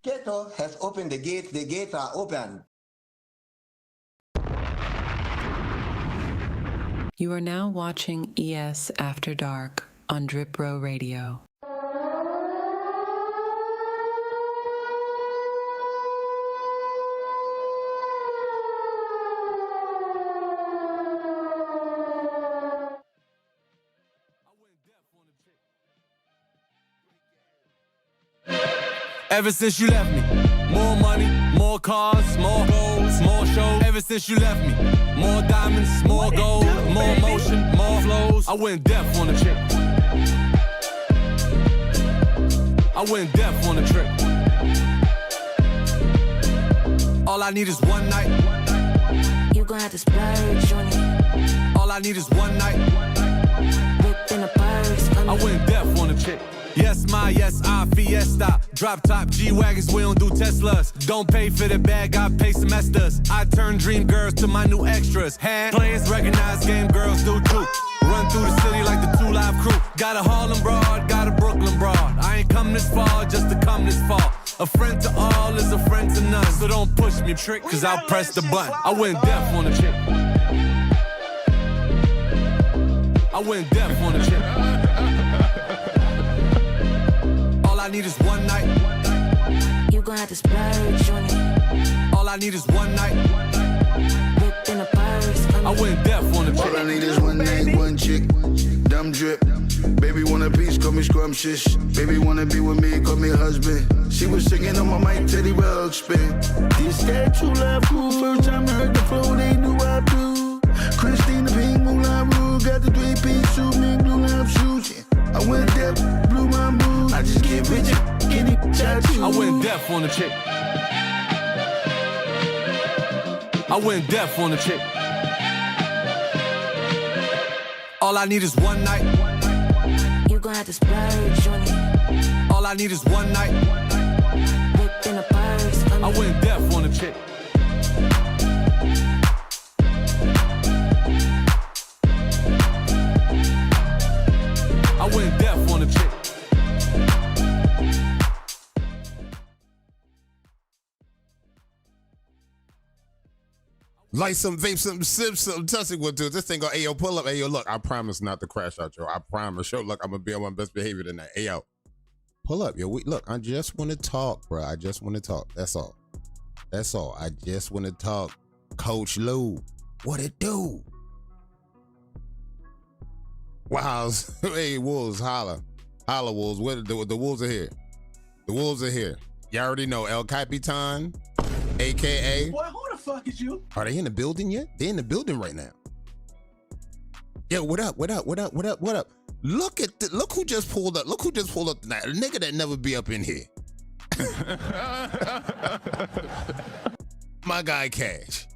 Keto has opened the gate. The gates are open. You are now watching ES After Dark on Drip Row Radio. Ever since you left me, more money, more cars, more goals, more shows. Ever since you left me, more diamonds, more gold, more motion, more flows. I went deaf on a trip. I went deaf on a trip. All I need is one night. You gon' have to splurge on it. All I need is one night. Whip in a purse. I went deaf on a trip. Yes, my, yes, I, Fiesta. Drop top G-Wagons, we don't do Teslas. Don't pay for the bag, I pay semesters. I turn dream girls to my new extras. Hand players recognize game girls do too. Run through the city like the 2 Live Crew. Got a Harlem broad, got a Brooklyn broad. I ain't come this far just to come this far. A friend to all is a friend to none. So don't push me, trick, cause I'll press the button. I went deaf on a chick. I went deaf on a chick. All I need is one night. You gon' have to splurge on it. All I need is one night. Whip in a purse. I went deaf on a chick. All I need is one night, one chick. Dumb drip. Baby want a piece, call me scrumptious. Baby wanna be with me, call me husband. She was singing on my mic, Teddy Rug spin. This that true love cool. First time I heard the flow, they knew I do. Christina Pink, Moulin Rouge. Got the 3-piece suit, mink blue love shoes. I went deaf, blew my mood. I just get rich, get it, tattoo. I went deaf on a chick. I went deaf on a chick. All I need is one night. You gon' have to splurge on it. All I need is one night. Whip in a purse. I went deaf on a chick. I went deaf on a chick. Light some, vape some, sip some, touch it, we'll do this thing. Go, hey, yo, pull up. Hey, yo, look, I promise not to crash out, yo. I promise. Yo, look, I'm going to be on my best behavior tonight. Hey, yo, pull up, yo. Look, I just want to talk, bro. I just want to talk. That's all. That's all. I just want to talk. Coach Lou, what it do? Wow. Hey, Wolves, holla. Holla, Wolves. The Wolves are here. The Wolves are here. You already know El Capitan, a.k.a. Boy, who the fuck is you? Are they in the building yet? They're in the building right now. Yo, what up? What up? What up? What up? What up? Look who just pulled up. Look who just pulled up tonight. A nigga that never be up in here. My guy Cash.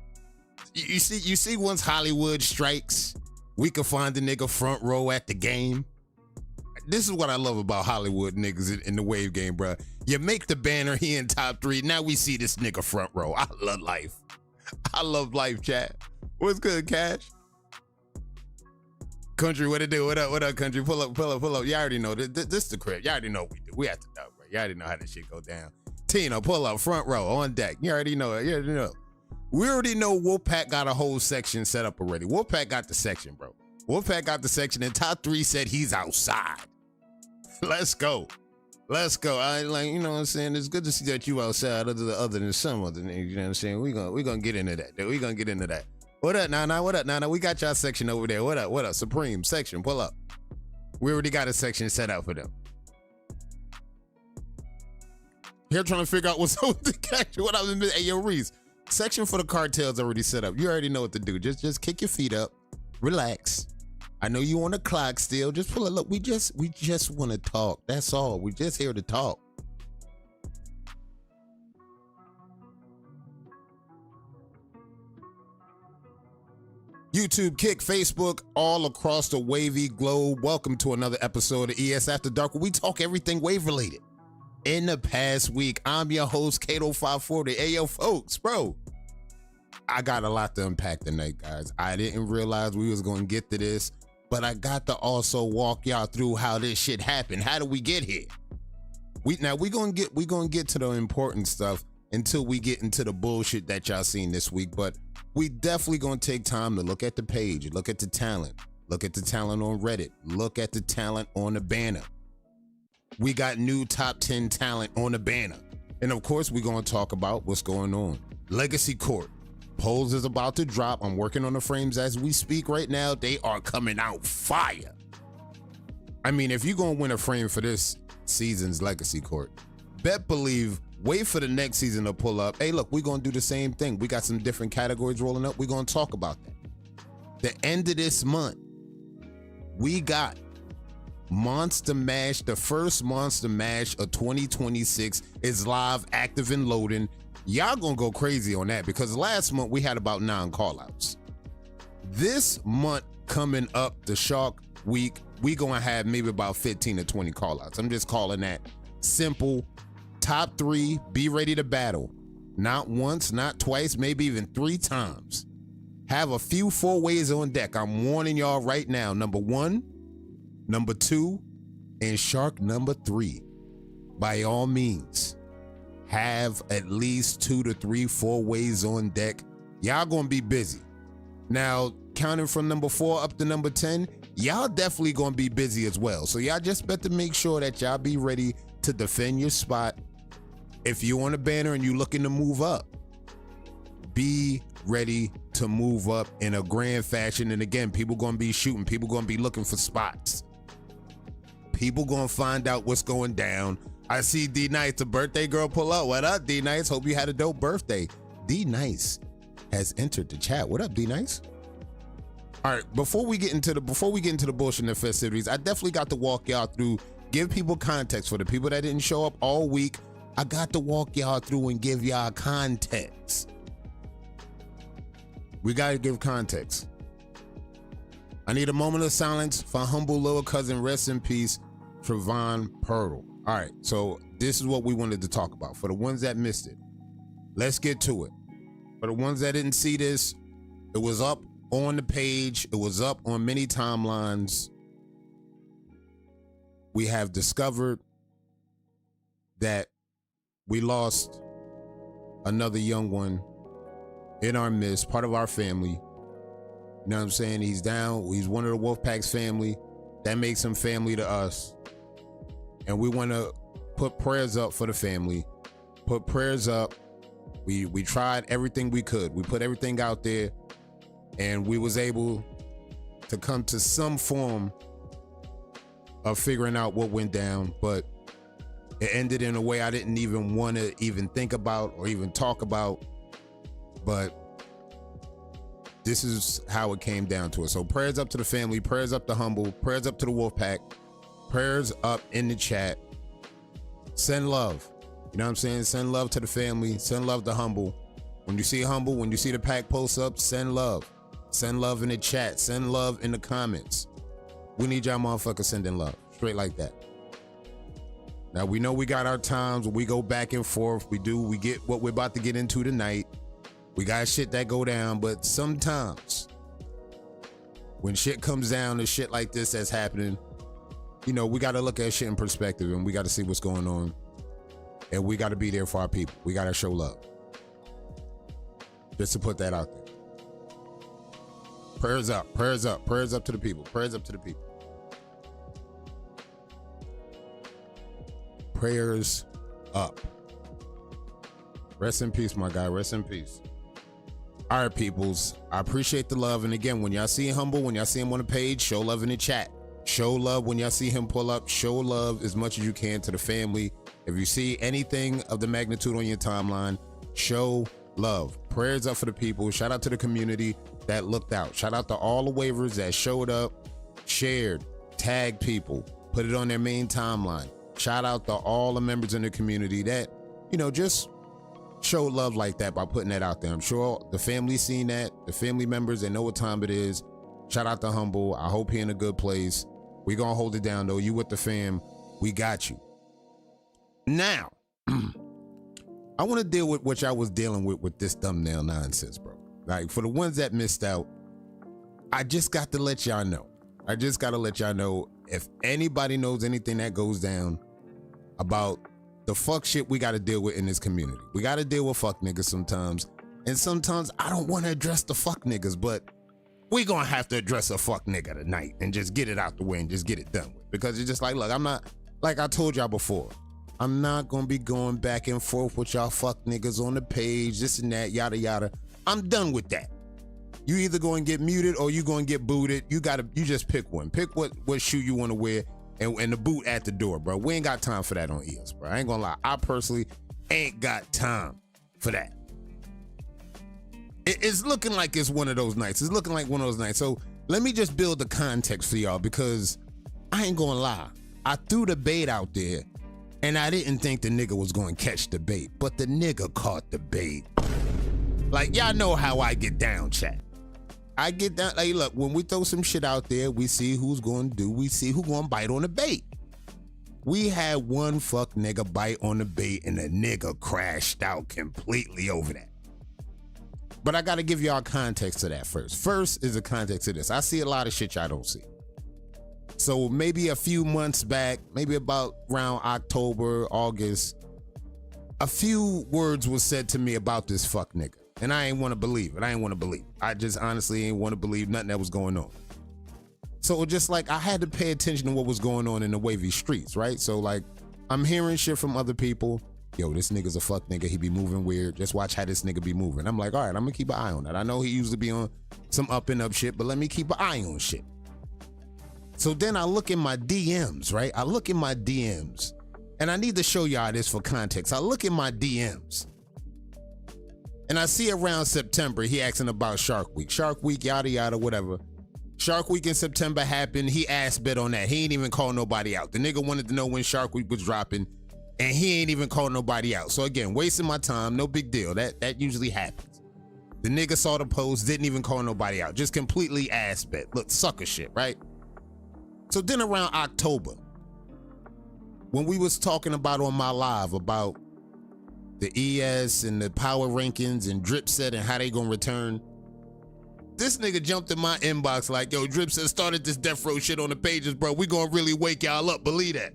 You see once Hollywood strikes, we can find the nigga front row at the game. This is what I love about Hollywood niggas in the wave game, bro. You make the banner, he in top 3. Now we see this nigga front row. I love life. I love life, chat. What's good, Cash? Country, what it do? What up, country? Pull up. You already know this the crib. You already know what we do. We have to know, bro. You already know how this shit go down. Tino, pull up, front row, on deck. You already know it. You already know. We already know Wolfpack got a whole section set up already. Wolfpack got the section, bro. Wolfpack got the section, and top 3 said he's outside. Let's go. I like, you know what I'm saying? It's good to see that you outside other than some other niggas, you know what I'm saying? We gonna get into that. We gonna get into that. What up, Nana? What up, Nana? We got y'all section over there. What up? Supreme section, pull up. We already got a section set out for them. Here trying to figure out what's up with the cash. What up, hey, yo, Reese. Section for the cartels already set up. You already know what to do. Just kick your feet up. Relax. I know you on the clock still. Just pull it. Look, we just want to talk. That's all. We just here to talk. YouTube, Kick, Facebook, all across the wavy globe. Welcome to another episode of ES After Dark, where we talk everything wave related. in the past week. I'm your host, Kato 540. Hey, yo, folks, bro. I got a lot to unpack tonight, guys. I didn't realize we was going to get to this, but I got to also walk y'all through how this shit happened. How did we get here? We're gonna get to the important stuff until we get into the bullshit that y'all seen this week. But we definitely gonna take time to look at the page, look at the talent on Reddit, look at the talent on the banner. We got new top 10 talent on the banner. And of course, we're gonna talk about what's going on. Legacy Court. Polls is about to drop. I'm working on the frames as we speak right now. They are coming out fire. I mean, if you're going to win a frame for this season's Legacy Court, wait for the next season to pull up. Hey, look, we're going to do the same thing. We got some different categories rolling up. We're going to talk about that. The end of this month, we got Monster Mash. The first Monster Mash of 2026 is live, active, and loading. Y'all gonna go crazy on that because last month we had about 9 callouts. This month coming up, the Shark Week, we gonna have maybe about 15 to 20 callouts. I'm just calling that simple. Top 3, be ready to battle. Not once, not twice, maybe even 3 times. Have a few 4-ways on deck. I'm warning y'all right now. Number 1, number 2, and Shark number 3. By all means, have at least 2 to 3 4-ways on deck. Y'all gonna be busy. Now, counting from number 4 up to number 10, y'all definitely gonna be busy as well. So y'all just better make sure that y'all be ready to defend your spot. If you on a banner and you looking to move up, be ready to move up in a grand fashion. And again, people gonna be shooting, people gonna be looking for spots. People gonna find out what's going down. I see D Nice, the birthday girl, pull up. What up, D Nice? Hope you had a dope birthday. D Nice has entered the chat. What up, D Nice? All right, before we get into the bullshit and the festivities, I definitely got to walk y'all through, give people context for the people that didn't show up all week. I got to walk y'all through and give y'all context. We gotta give context. I need a moment of silence for humble little cousin, rest in peace, Trevon Pearl. All right, so this is what we wanted to talk about. For the ones that missed it, let's get to it. For the ones that didn't see this, it was up on the page. It was up on many timelines. We have discovered that we lost another young one in our midst, part of our family. You know what I'm saying? He's down. He's one of the Wolfpack's family. That makes him family to us. And we want to put prayers up for the family. Put prayers up. We tried everything we could. We put everything out there, and we was able to come to some form of figuring out what went down. But it ended in a way I didn't even want to even think about or even talk about. But this is how it came down to it. So prayers up to the family, prayers up to Humble, prayers up to the Wolfpack, prayers up in the chat. Send love. You know what I'm saying? Send love to the family, send love to Humble. When you see Humble, when you see the pack post up, send love. Send love in the chat, send love in the comments. We need y'all motherfuckers sending love, straight like that. Now we know we got our times where we go back and forth. We get what we're about to get into tonight. We got shit that go down, but sometimes when shit comes down to shit like this that's happening, you know, we got to look at shit in perspective and we got to see what's going on. And we got to be there for our people. We got to show love. Just to put that out there. Prayers up, prayers up, prayers up to the people, prayers up to the people. Prayers up. Rest in peace, my guy, rest in peace. All right, peoples, I appreciate the love. And again, when y'all see Humble, when y'all see him on the page, show love in the chat. Show love when y'all see him pull up. Show love as much as you can to the family. If you see anything of the magnitude on your timeline, show love. Prayers up for the people. Shout out to the community that looked out. Shout out to all the waivers that showed up, shared, tagged people, put it on their main timeline. Shout out to all the members in the community that, you know, just show love like that by putting that out there. I'm sure the family seen that, the family members, they know what time it is. Shout out to Humble. I hope he in a good place. We gonna hold it down though. You with the fam, we got you. Now, I want to deal with what y'all was dealing with this thumbnail nonsense, bro. Like, for the ones that missed out, I just got to let y'all know. I just got to let y'all know, if anybody knows anything that goes down about the fuck shit we got to deal with in this community. We got to deal with fuck niggas sometimes. And sometimes I don't want to address the fuck niggas, but we gonna have to address a fuck nigga tonight and just get it out the way and just get it done with. Because it's just like, look, I'm not, like I told y'all before, I'm not gonna be going back and forth with y'all fuck niggas on the page, this and that, yada yada. I'm done with that. You either gonna get muted or you gonna get booted. You just pick one. Pick what shoe you wanna wear and the boot at the door, bro. We ain't got time for that on ES, bro. I ain't gonna lie. I personally ain't got time for that. It's looking like it's one of those nights. It's looking like one of those nights. So let me just build the context for y'all, because I ain't gonna lie. I threw the bait out there and I didn't think the nigga was gonna catch the bait, but the nigga caught the bait. Like, y'all know how I get down, chat. I get down, like, look, when we throw some shit out there, we see who's gonna do, we see who gonna bite on the bait. We had one fuck nigga bite on the bait and the nigga crashed out completely over that. But I gotta give y'all context to that first. First is the context of this. I see a lot of shit y'all don't see. So maybe a few months back, maybe about around October, August, a few words was said to me about this fuck nigga. And I ain't wanna believe it. I just honestly ain't wanna believe nothing that was going on. So just like, I had to pay attention to what was going on in the wavy streets, right? So like, I'm hearing shit from other people. Yo, this nigga's a fuck nigga. He be moving weird. Just watch how this nigga be moving. I'm like, all right, I'm gonna keep an eye on that. I know he used to be on some up and up shit, but let me keep an eye on shit. So then I look in my DMs, right? I look in my DMs, and I need to show y'all this for context. I look in my DMs, and I see around September, he asking about Shark Week. Shark Week, yada, yada, whatever. Shark Week in September happened. He ass bet on that. He ain't even call nobody out. The nigga wanted to know when Shark Week was dropping, and he ain't even called nobody out. So again, wasting my time, no big deal. That usually happens. The nigga saw the post, didn't even call nobody out. Just completely ass bet. Look, sucker shit, right? So then around October, when we was talking about on my live about the ES and the power rankings and Dripset and how they gonna return, this nigga jumped in my inbox like, yo, Dripset started this death row shit on the pages, bro. We gonna really wake y'all up, believe that.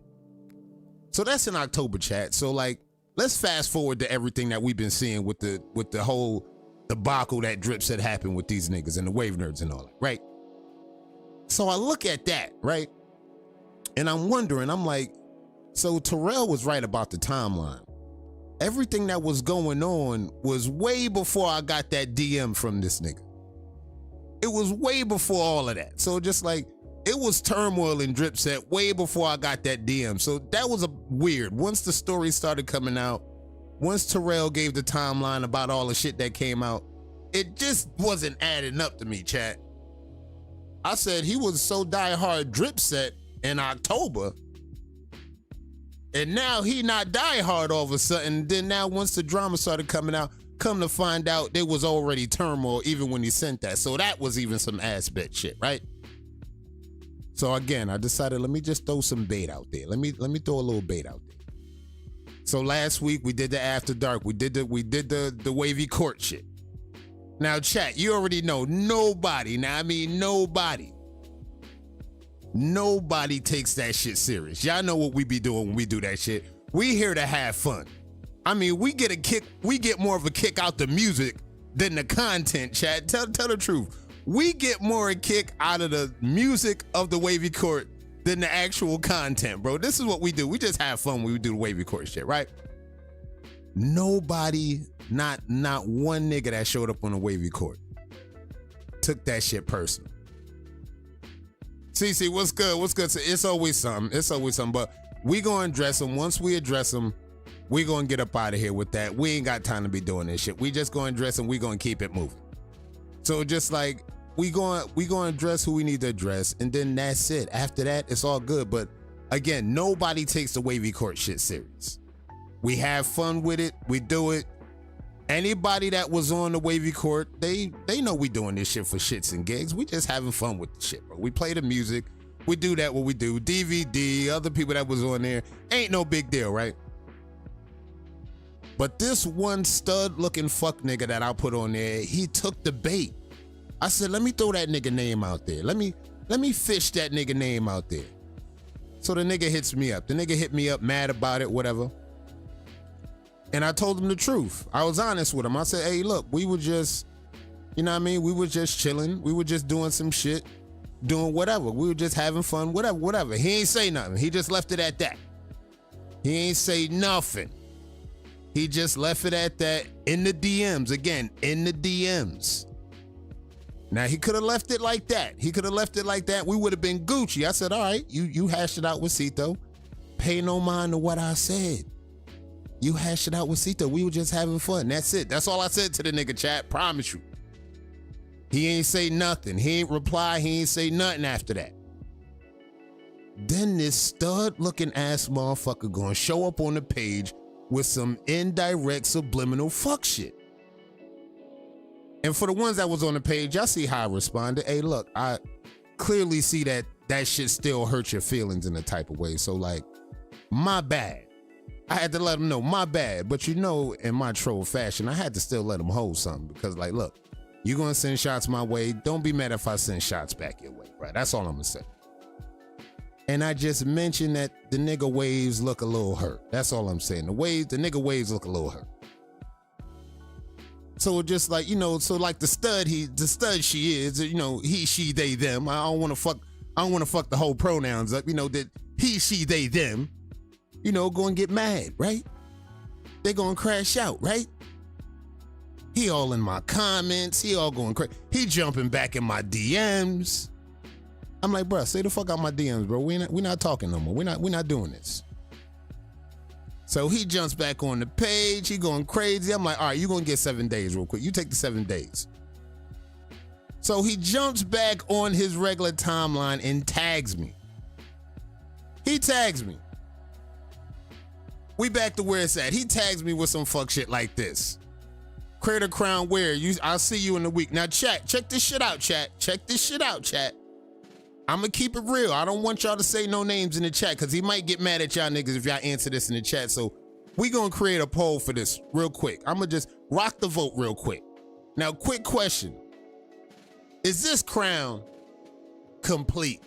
So that's in October, chat. So like, let's fast forward to everything that we've been seeing with the whole debacle that Dripset happened with these niggas and the wave nerds and all that, right? So I look at that, right? And I'm wondering, I'm like, so Terrell was right about the timeline. Everything that was going on was way before I got that DM from this nigga. It was way before all of that. So just like, it was turmoil in Dripset way before I got that DM. So that was a weird. Once the story started coming out, once Terrell gave the timeline about all the shit that came out, it just wasn't adding up to me, chat. I said he was so diehard Dripset in October, and now he not diehard all of a sudden. Then now once the drama started coming out, come to find out there was already turmoil even when he sent that. So that was even some ass bet shit, right? So again, I decided, let me just throw some bait out there. Let me throw a little bait out there. So last week we did the After Dark. We did the wavy court shit. Now chat, you already know nobody takes that shit serious. Y'all know what we be doing when we do that shit. We here to have fun. I mean, we get more of a kick out the music than the content, chat. Tell the truth. We get more a kick out of the music of the wavy court than the actual content, bro. This is what we do. We just have fun when we do the wavy court shit, right? Nobody, not one nigga that showed up on the wavy court took that shit personal. CC, what's good? What's good? It's always something. But we gonna address them. Once we address them, we gonna get up out of here with that. We ain't got time to be doing this shit. We just gonna address them. We gonna keep it moving. So just like, we gonna address who we need to address, and then that's it. After that, it's all good. But again, nobody takes the wavy court shit serious. We have fun with it. We do it. Anybody that was on the wavy court, they know we doing this shit for shits and gigs. We just having fun with the shit, bro. We play the music. We do that what we do. DVD, other people that was on there, ain't no big deal, right? But this one stud-looking fuck nigga that I put on there, he took the bait. I said, let me throw that nigga name out there. Let me fish that nigga name out there. So the nigga hits me up. The nigga hit me up, mad about it, whatever. And I told him the truth. I was honest with him. I said, hey, look, we were just, you know what I mean? We were just chilling. We were just doing some shit, doing whatever. We were just having fun, whatever. He ain't say nothing. He just left it at that. He ain't say nothing. He just left it at that in the DMs. Again, in the DMs. Now, he could have left it like that. He could have left it like that. We would have been Gucci. I said, all right, you hashed it out with Cito. Pay no mind to what I said. You hashed it out with Cito. We were just having fun. That's it. That's all I said to the nigga, chat. Promise you. He ain't say nothing. He ain't reply. He ain't say nothing after that. Then this stud-looking ass motherfucker gonna show up on the page with some indirect subliminal fuck shit. And for the ones that was on the page, y'all see how I responded. Hey, look, I clearly see that shit still hurt your feelings in a type of way. So, like, my bad. I had to let him know, my bad. But you know, in my troll fashion, I had to still let him hold something. Because, like, look, you gonna send shots my way. Don't be mad if I send shots back your way, right? That's all I'm gonna say. And I just mentioned that the nigga waves look a little hurt. That's all I'm saying. The nigga waves look a little hurt. So just like, you know, so like the stud she is, you know, he, she, they, them. I don't want to fuck the whole pronouns up, you know, that he, she, they, them, you know, go and get mad, right? They gonna crash out, right? He all in my comments, he all going crazy. He jumping back in my DMs. I'm like, bro, stay the fuck out my DMs, bro. We're not talking no more. We're not doing this. So he jumps back on the page. He going crazy. I'm like, all right, you going to get 7 days real quick. You take the 7 days. So he jumps back on his regular timeline and tags me. He tags me. We back to where it's at. He tags me with some fuck shit like this. Crater Crown Wear, I'll see you in a week. Now, chat, check this shit out, chat. Check this shit out, chat. I'm going to keep it real. I don't want y'all to say no names in the chat because he might get mad at y'all niggas if y'all answer this in the chat. So we going to create a poll for this real quick. I'm going to just rock the vote real quick. Now, quick question. Is this crown complete?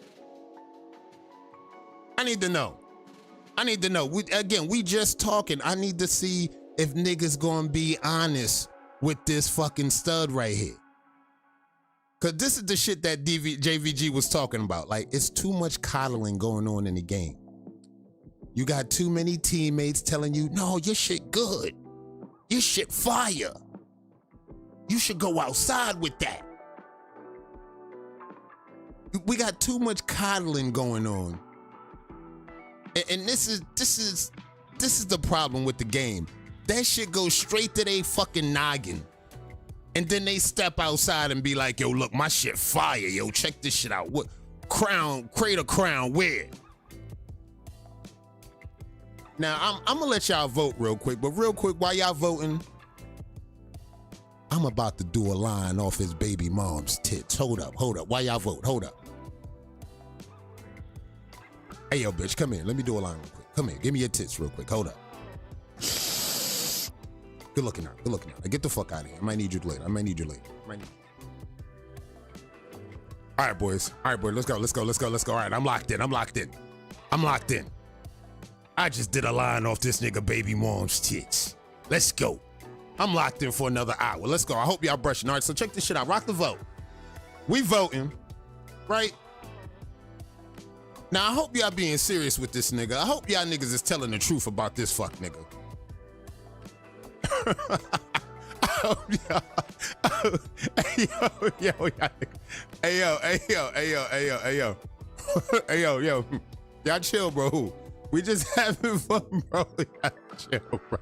I need to know. We just talking. I need to see if niggas going to be honest with this fucking stud right here. Because this is the shit that JVG was talking about. Like, it's too much coddling going on in the game. You got too many teammates telling you, no, your shit good. Your shit fire. You should go outside with that. We got too much coddling going on. And this is the problem with the game. That shit goes straight to they fucking noggin. And then they step outside and be like, yo, look, my shit fire, yo, check this shit out. What Crater Crown Wear? Now, I'm gonna let y'all vote real quick, but real quick, while y'all voting, I'm about to do a line off his baby mom's tits. Hold up. While y'all vote, hold up. Hey, yo, bitch, come here. Let me do a line real quick. Come here, give me your tits real quick. Hold up. Good looking out. Now, get the fuck out of here. I might need you later. All right, boys. Let's go. All right, I'm locked in. I just did a line off this nigga baby mom's tits. Let's go. I'm locked in for another hour. Let's go. I hope y'all brushing. All right, so check this shit out. Rock the vote. We voting, right? Now, I hope y'all being serious with this nigga. I hope y'all niggas is telling the truth about this fuck nigga. Yo. Y'all chill, bro. We just having fun, bro. Y'all chill, bro.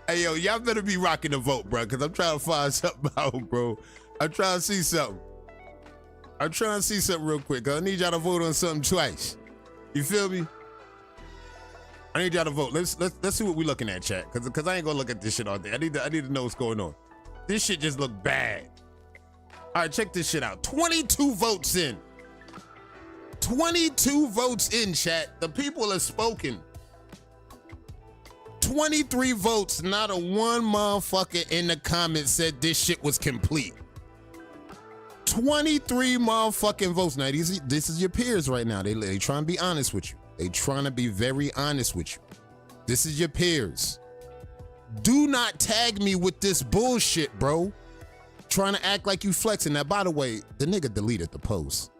Hey, yo, y'all better be rocking the vote, bro, because I'm trying to find something out, bro. I'm trying to see something real quick, because I need y'all to vote on something twice. You feel me? I need y'all to vote. Let's see what we looking at, chat. Cause I ain't gonna look at this shit all day. I need to know what's going on. This shit just look bad. All right, check this shit out. 22 votes in. 22 votes in, chat. The people have spoken. 23 votes, not a one motherfucker in the comments said this shit was complete. 23 motherfucking votes. Now, this is your peers right now. They trying to be honest with you. They trying to be very honest with you. This is your peers. Do not tag me with this bullshit, bro. Trying to act like you flexing. Now, by the way, the nigga deleted the post.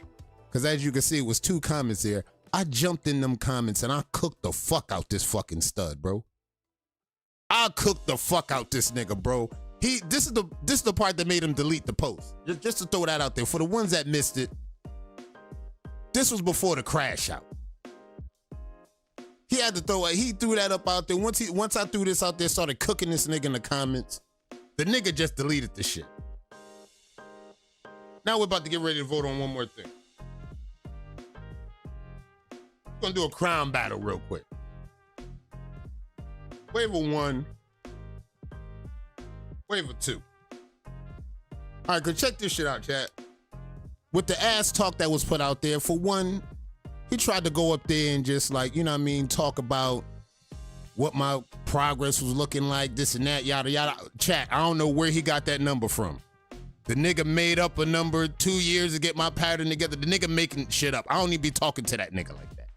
Because as you can see, it was 2 comments there. I jumped in them comments and I cooked the fuck out this fucking stud, bro. I cooked the fuck out this nigga, bro. This is the part that made him delete the post. Just to throw that out there. For the ones that missed it, this was before the crash out. He threw that up out there. Once I threw this out there, started cooking this nigga in the comments, the nigga just deleted the shit. Now we're about to get ready to vote on one more thing. We're gonna do a crime battle real quick. Wave of 1. Wave of 2. All right, go check this shit out, chat. With the ass talk that was put out there, for one, he tried to go up there and just like, you know what I mean, talk about what my progress was looking like, this and that, yada, yada. Chat, I don't know where he got that number from. The nigga made up a number 2 years to get my pattern together. The nigga making shit up. I don't even be talking to that nigga like that.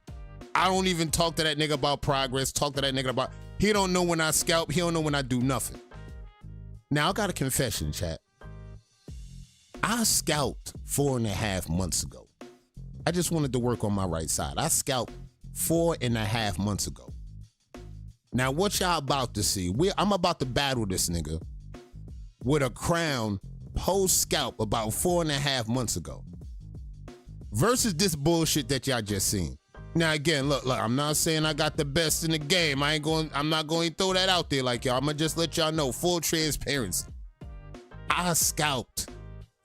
I don't even talk to that nigga about progress, talk to that nigga about, he don't know when I scalp, he don't know when I do nothing. Now, I got a confession, chat. I scalped 4.5 months ago. I just wanted to work on my right side. I scalped 4.5 months ago. Now, what y'all about to see, I'm about to battle this nigga with a crown post-scalp about 4.5 months ago versus this bullshit that y'all just seen. Now, again, look, I'm not saying I got the best in the game. I'm not going to throw that out there like y'all. I'm going to just let y'all know, full transparency. I scalped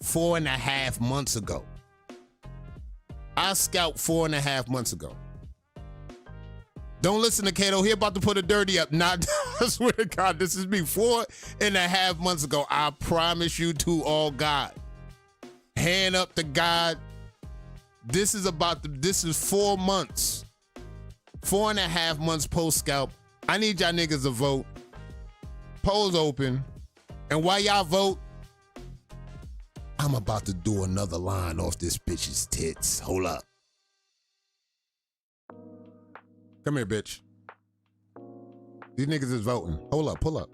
4.5 months ago. I scalped 4.5 months ago. Don't listen to Kato. He about to put a dirty up. Not, I swear to God, this is me. 4.5 months ago. I promise you to all God. Hand up to God. This is 4 months. 4.5 months post-scalp. I need y'all niggas to vote. Polls open. And while y'all vote, I'm about to do another line off this bitch's tits. Hold up. Come here, bitch. These niggas is voting. Hold up, pull up.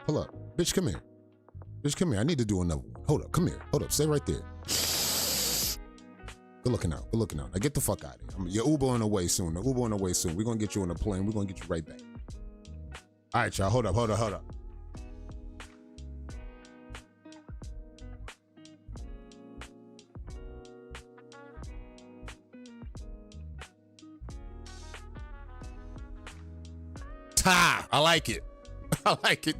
Bitch, come here. Bitch, come here. I need to do another one. Hold up, come here. Hold up, stay right there. Good looking out. Now get the fuck out of here. Your Uber on the way soon. We're gonna get you on a plane. We're gonna get you right back. All right, y'all. Hold up. Tie. I like it.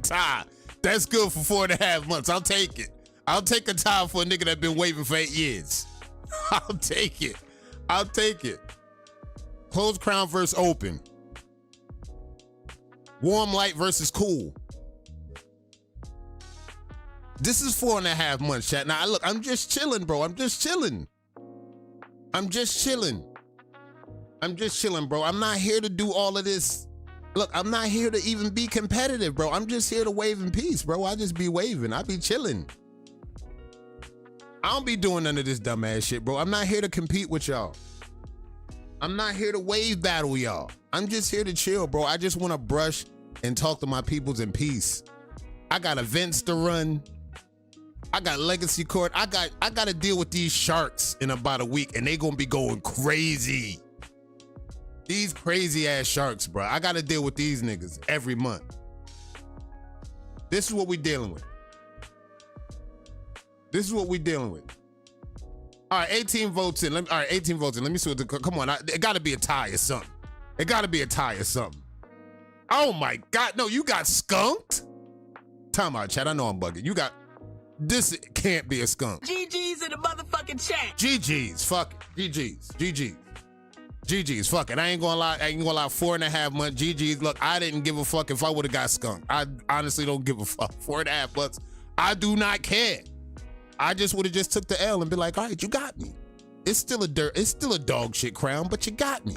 Tie. That's good for 4.5 months. I'll take it. I'll take a tie for a nigga that been waiting for 8 years. I'll take it. Closed crown versus open. Warm light versus cool. This is 4.5 months, chat. Now, look, I'm just chilling, bro. I'm just chilling, bro. I'm not here to do all of this. Look, I'm not here to even be competitive, bro. I'm just here to wave in peace, bro. I just be waving. I be chilling. I don't be doing none of this dumbass shit, bro. I'm not here to compete with y'all. I'm not here to wave battle y'all. I'm just here to chill, bro. I just want to brush and talk to my peoples in peace. I got events to run. I got legacy court. I got to deal with these sharks in about a week, and they gonna be going crazy. These crazy ass sharks, bro. I got to deal with these niggas every month. This is what we dealing with. All right, 18 votes in. Let me see what come on. It got to be a tie or something. Oh my God. No, you got skunked? Time out, chat. I know I'm bugging. This can't be a skunk. GG's in the motherfucking chat. GG's. Fuck it. GG's. Fuck it. I ain't gonna lie. 4.5 months. GG's. Look, I didn't give a fuck if I would have got skunked. I honestly don't give a fuck. 4.5 months. I do not care. I just would have just took the L and be like, all right, you got me. It's still a dog shit crown, but you got me.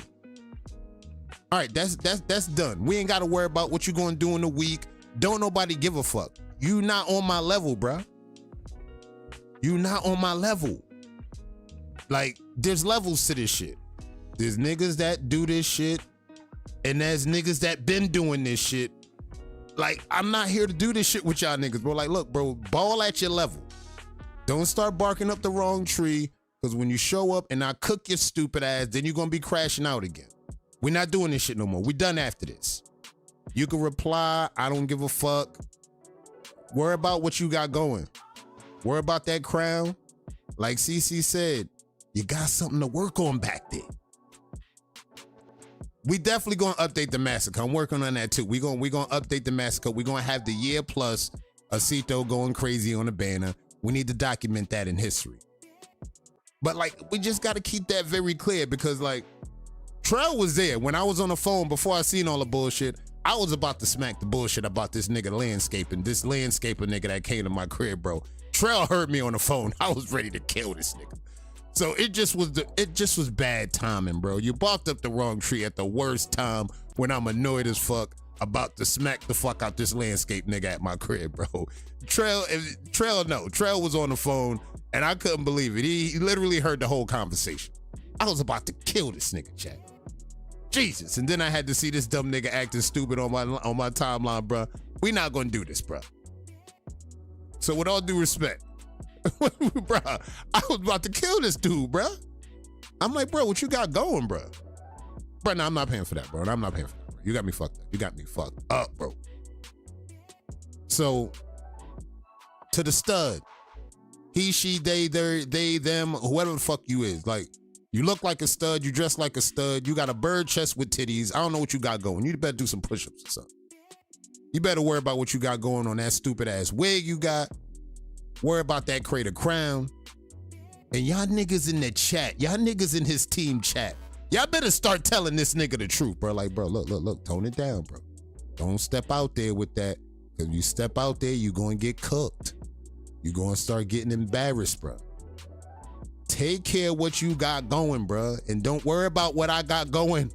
All right, that's done. We ain't got to worry about what you gonna do in the week. Don't nobody give a fuck. You not on my level, bruh. You not on my level. Like, there's levels to this shit. There's niggas that do this shit, and there's niggas that been doing this shit. Like, I'm not here to do this shit with y'all niggas, bro. Like, look, bro, ball at your level. Don't start barking up the wrong tree, because when you show up and I cook your stupid ass, then you're gonna be crashing out again. We're not doing this shit no more. We done after this. You can reply, I don't give a fuck. Worry about what you got going. Worry about that crown. Like CC said, you got something to work on back there. We definitely gonna update the massacre. I'm working on that too. We gonna update the massacre. We're gonna have the year plus Acito going crazy on the banner. We need to document that in history. But like, we just gotta keep that very clear, because like, Trell was there when I was on the phone before I seen all the bullshit. I was about to smack the bullshit about this nigga landscaping, this landscaper nigga that came to my crib, bro. Trell heard me on the phone. I was ready to kill this nigga. So it just was bad timing, bro. You barked up the wrong tree at the worst time when I'm annoyed as fuck about to smack the fuck out this landscape nigga at my crib, bro. Trell was on the phone and I couldn't believe it. He literally heard the whole conversation. I was about to kill this nigga, chat. Jesus. And then I had to see this dumb nigga acting stupid on my timeline, bro. We not gonna do this, bro. So with all due respect, bro, I was about to kill this dude, bro. I'm like, bro, what you got going, bro? Bro, no, I'm not paying for that, bro. I'm not paying for that, bro. You got me fucked up. You got me fucked up, bro. So, to the stud, he, she, they, them, whoever the fuck you is, like, you look like a stud, you dress like a stud, you got a bird chest with titties. I don't know what you got going. You better do some push-ups or something. You better worry about what you got going on that stupid ass wig you got. Worry about that crater crown. And y'all niggas in the chat, y'all niggas in his team chat, y'all better start telling this nigga the truth, bro. Like, bro, look, tone it down, bro. Don't step out there with that. Because if you step out there, you going to get cooked. You going to start getting embarrassed, bro. Take care of what you got going, bro. And don't worry about what I got going.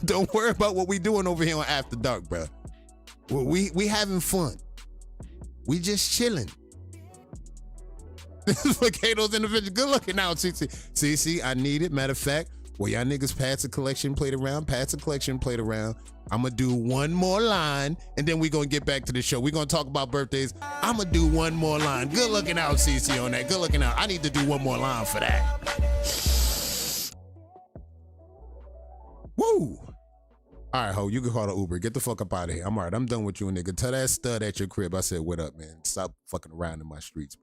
Don't worry about what we doing over here on After Dark, bro. We having fun. We just chilling. This is for Kato's individual. Good looking out, CC. I need it. Matter of fact, well, y'all niggas pass the collection, played around. I'm going to do one more line, and then we going to get back to the show. We're going to talk about birthdays. I'm going to do one more line. Good looking out, CC, on that. Good looking out. I need to do one more line for that. Woo. All right, ho, you can call the Uber. Get the fuck up out of here. I'm all right. I'm done with you, nigga. Tell that stud at your crib I said, what up, man? Stop fucking around in my streets.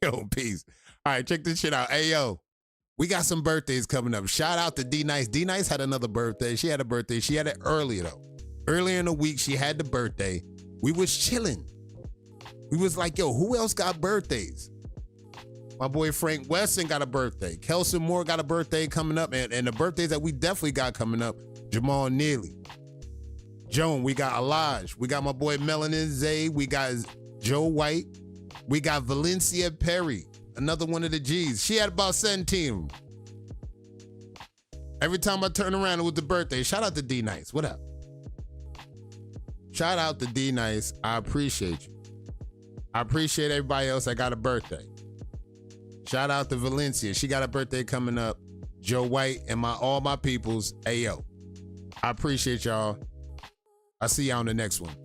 Yo, peace. All right, check this shit out. Hey, yo, we got some birthdays coming up. Shout out to D-Nice. D-Nice had another birthday. She had a birthday. She had it earlier, though. Earlier in the week, she had the birthday. We was chilling. We was like, yo, who else got birthdays? My boy Frank Weston got a birthday. Kelson Moore got a birthday coming up. And the birthdays that we definitely got coming up, Jamal Neely. Joan, we got Alaj. We got my boy Melanin Zay. We got Joe White. We got Valencia Perry, another one of the G's. She had about 17 of them. Every time I turn around, it was the birthday. Shout out to D-Nice. What up? Shout out to D-Nice. I appreciate you. I appreciate everybody else that got a birthday. Shout out to Valencia. She got a birthday coming up. Joe White and all my peoples. Hey, yo. I appreciate y'all. I'll see y'all on the next one.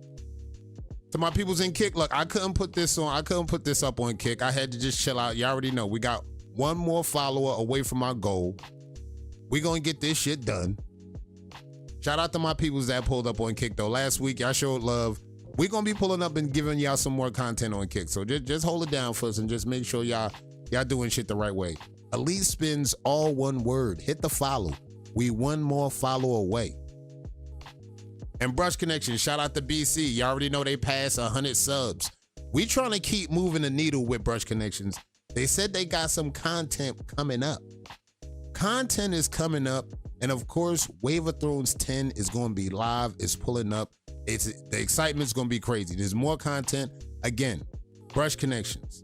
To my peoples in Kick, look, I couldn't put this up on Kick. I had to just chill out. You already know. We got one more follower away from our goal. We gonna get this shit done. Shout out to my peoples that pulled up on Kick, though. Last week, y'all showed love. We gonna be pulling up and giving y'all some more content on Kick. So just hold it down for us and just make sure y'all doing shit the right way. Elite Spins, all one word. Hit the follow. We one more follow away. And Brush Connection, shout out to BC. You already know they passed 100 subs. We trying to keep moving the needle with Brush Connections. They said they got some content coming up. Content is coming up. And of course, Wave of Thrones 10 is going to be live. It's pulling up. The excitement's going to be crazy. There's more content. Again, Brush Connections.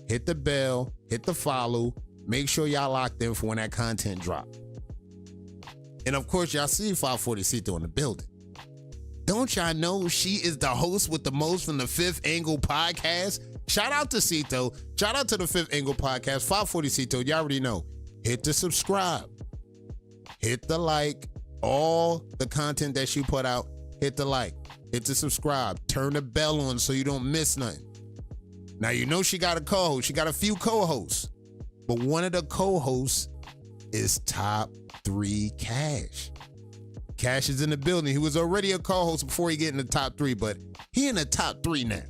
Hit the bell. Hit the follow. Make sure y'all locked in for when that content drops. And of course, y'all see 540 Cito in the building. Don't y'all know she is the host with the most from the Fifth Angle podcast? Shout out to Cito. Shout out to the Fifth Angle podcast. 540 Cito, you already know. Hit the subscribe. Hit the like. All the content that she put out, hit the like. Hit the subscribe. Turn the bell on so you don't miss nothing. Now, you know she got a co-host. She got a few co-hosts. But one of the co-hosts is Top 3 Cash. Cash is in the building. He was already a co-host before he get in the top 3, but he in the top 3 now.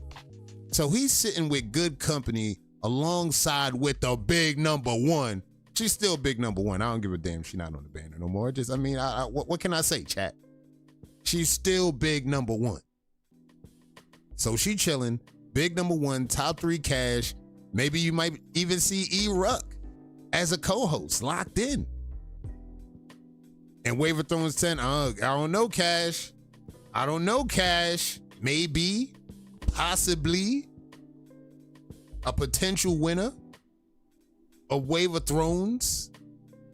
So he's sitting with good company alongside with the big number 1. She's still big number 1. I don't give a damn. She's not on the banner no more. Just, I mean, what can I say, chat? She's still big number 1. So she chilling. Big number 1, top 3 Cash. Maybe you might even see E. Ruck as a co-host locked in. And Wave of Thrones 10, I don't know, Cash. I don't know, Cash. Maybe, possibly, a potential winner of Wave of Thrones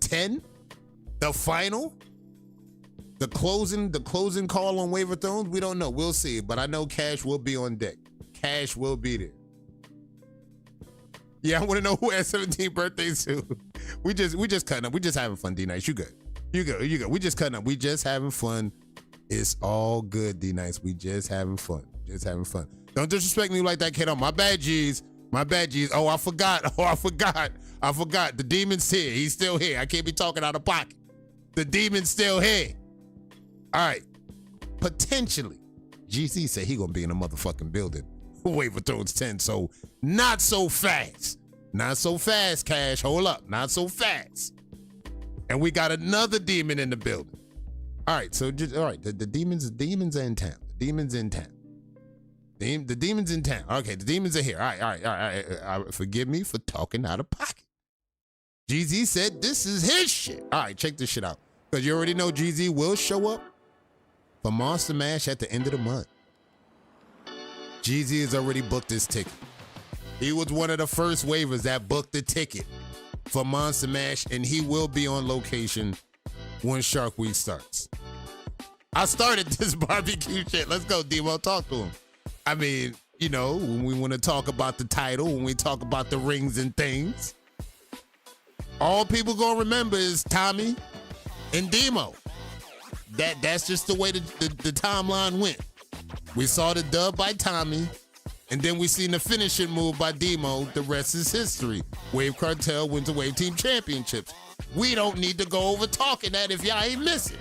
10, the final, the closing call on Wave of Thrones. We don't know. We'll see. But I know Cash will be on deck. Cash will be there. Yeah, I want to know who has 17th birthday too. We just cutting up. We just having fun, D-Nice. You good. You good. We just cutting up. We just having fun. It's all good, D-Nice. We just having fun. Just having fun. Don't disrespect me like that, kid. My bad, G's. My bad, G's. Oh, I forgot. The demon's here. He's still here. I can't be talking out of pocket. The demon's still here. All right. Potentially, GC said he gonna be in a motherfucking building. Wave of Thrones 10. So not so fast. Not so fast, Cash. Hold up. Not so fast. And we got another demon in the building. All right. So all right. The demons are in town. The demons in town. The demons in town. Okay. The demons are here. All right. Forgive me for talking out of pocket. GZ said this is his shit. All right. Check this shit out. Because you already know GZ will show up for Monster Mash at the end of the month. GZ has already booked his ticket. He was one of the first waivers that booked the ticket for Monster Mash, and he will be on location when Shark Week starts. I started this barbecue shit. Let's go, Demo. Talk to him. I mean, you know, when we want to talk about the title, when we talk about the rings and things, all people gonna remember is Tommy and Demo. That's just the way the timeline went. We saw the dub by Tommy, and then we seen the finishing move by Demo. The rest is history. Wave Cartel wins the Wave Team Championships. We don't need to go over talking that if y'all ain't missing.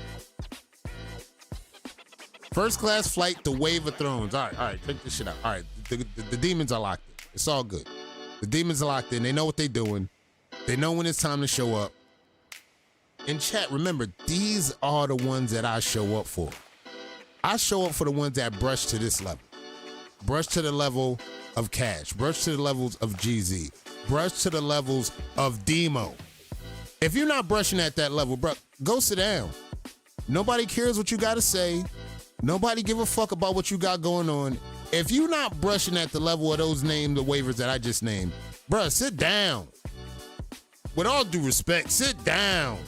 First class flight to Wave of Thrones. All right, check this shit out. All right, the demons are locked in. It's all good. The demons are locked in. They know what they're doing. They know when it's time to show up. In chat, remember, these are the ones that I show up for. I show up for the ones that brush to this level. Brush to the level of Cash. Brush to the levels of GZ. Brush to the levels of Demo. If you're not brushing at that level, bro, go sit down. Nobody cares what you got to say. Nobody give a fuck about what you got going on. If you're not brushing at the level of those named, the waivers that I just named, bro, sit down. With all due respect, sit down.